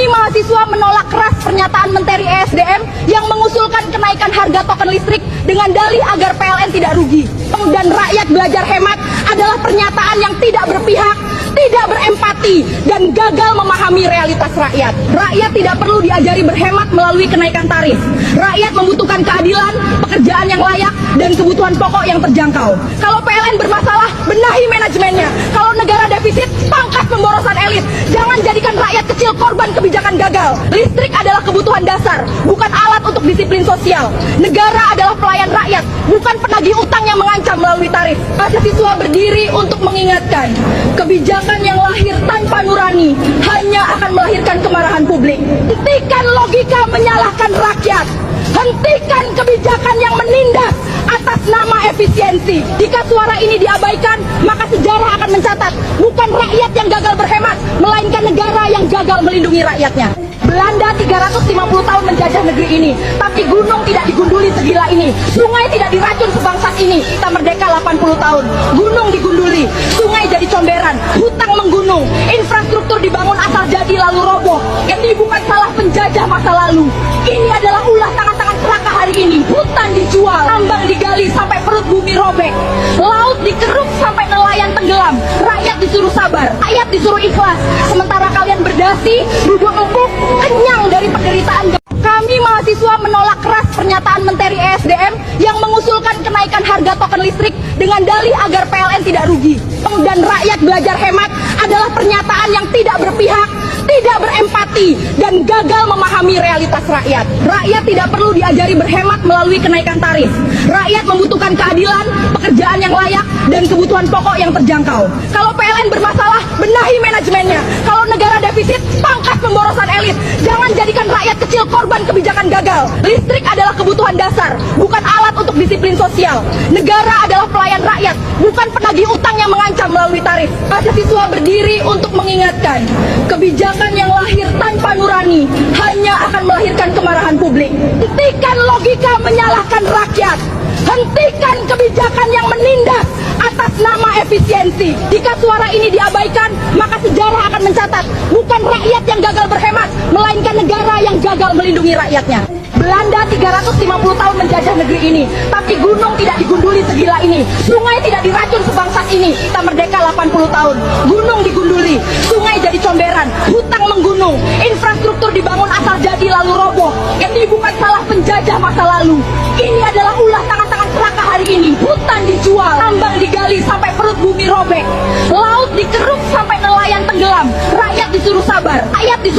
mahasiswa menolak keras pernyataan Menteri ESDM yang mengusulkan kenaikan harga token listrik dengan dalih agar PLN tidak rugi. Dan rakyat belajar hemat adalah pernyataan yang tidak berpihak, tidak berempati, dan gagal memahami realitas rakyat. Rakyat tidak perlu diajari berhemat melalui kenaikan tarif. Rakyat membutuhkan keadilan, pekerjaan yang layak, dan kebutuhan pokok yang terjangkau. Kalau PLN bermasalah, benahi manajemennya. Kalau negara defisit, pangkas pemborosan elit. Jangan jadikan rakyat kecil korban kebijakan gagal. Listrik adalah kebutuhan dasar, bukan alat untuk disiplin sosial. Negara adalah pelayan rakyat, bukan penagih utang yang mengancam melalui tarif. Mahasiswa berdiri untuk mengingatkan, kebijakan yang lahir tanpa nurani hanya akan melahirkan kemarahan publik. Hentikan logika menyalahkan rakyat. Hentikan kebijakan yang menindas atas nama efisiensi. Jika suara ini diabaikan, maka sejarah akan mencatat bukan rakyat yang gagal berhemat, melainkan negara yang gagal melindungi rakyatnya. Belanda 350 tahun menjajah negeri ini, tapi gunung tidak digunduli segila ini. Sungai tidak diracun sebangsat ini. Kita merdeka 80 tahun. Gunung digunduli, sungai jadi comberan, hutang menggunung, infrastruktur dibangun asal jadi lalu roboh. Ini bukan salah penjajah masa lalu. Ini adalah ulah tangan-tangan serakah hari ini. Hutan dijual, tambang digali sampai perut bumi robek, laut dikeruk sampai nelayan tenggelam. Rakyat disuruh sabar, rakyat disuruh ikhlas. Sementara kalian berdasi, duduk empuk, kenyang dari penderitaan. Kami mahasiswa menolak keras pernyataan Menteri ESDM yang mengusulkan kenaikan harga token listrik dengan dalih agar PLN tidak rugi. Dan rakyat belajar hemat adalah pernyataan yang tidak berpihak, tidak berempati, dan gagal memahami realitas rakyat. Rakyat tidak perlu diajari berhemat melalui kenaikan tarif. Rakyat membutuhkan keadilan, pekerjaan yang layak, dan kebutuhan pokok yang terjangkau. Kalau PLN bermasalah, benahi manajemennya. Kalau negara defisit, pangkas pemborosan elit. Jangan jadikan rakyat kecil korban kebijakan gagal. Listrik adalah kebutuhan dasar, bukan alat untuk disiplin sosial. Negara adalah pelayan rakyat, bukan penagih utang yang mengancam melalui tarif. Mahasiswa berdiri untuk mengingatkan, kebijakan yang lahir tanpa nurani hanya akan melahirkan kemarahan publik. Hentikan logika menyalahkan rakyat. Hentikan kebijakan yang menindas atas nama efisiensi. Jika suara ini diabaikan, maka sejarah akan mencatat bukan rakyat yang gagal berhemat, melainkan negara yang gagal melindungi rakyatnya. Belanda 350 tahun menjajah negeri ini, tapi gunung tidak digunduli segila ini. Sungai tidak diracun sebangsat ini. Kita merdeka 80 tahun. Gunung digunduli, sungai jadi comberan, hutang menggunung, infrastruktur dibangun asal jadi lalu roboh. Ini bukan salah penjajah masa lalu. Ini adalah ulah tangan-tangan serakah hari ini. Hutan dijual, tambang digali sampai perut bumi robek, laut dikeruk sampai nelayan tenggelam. Rakyat disuruh sabar, rakyat disuruh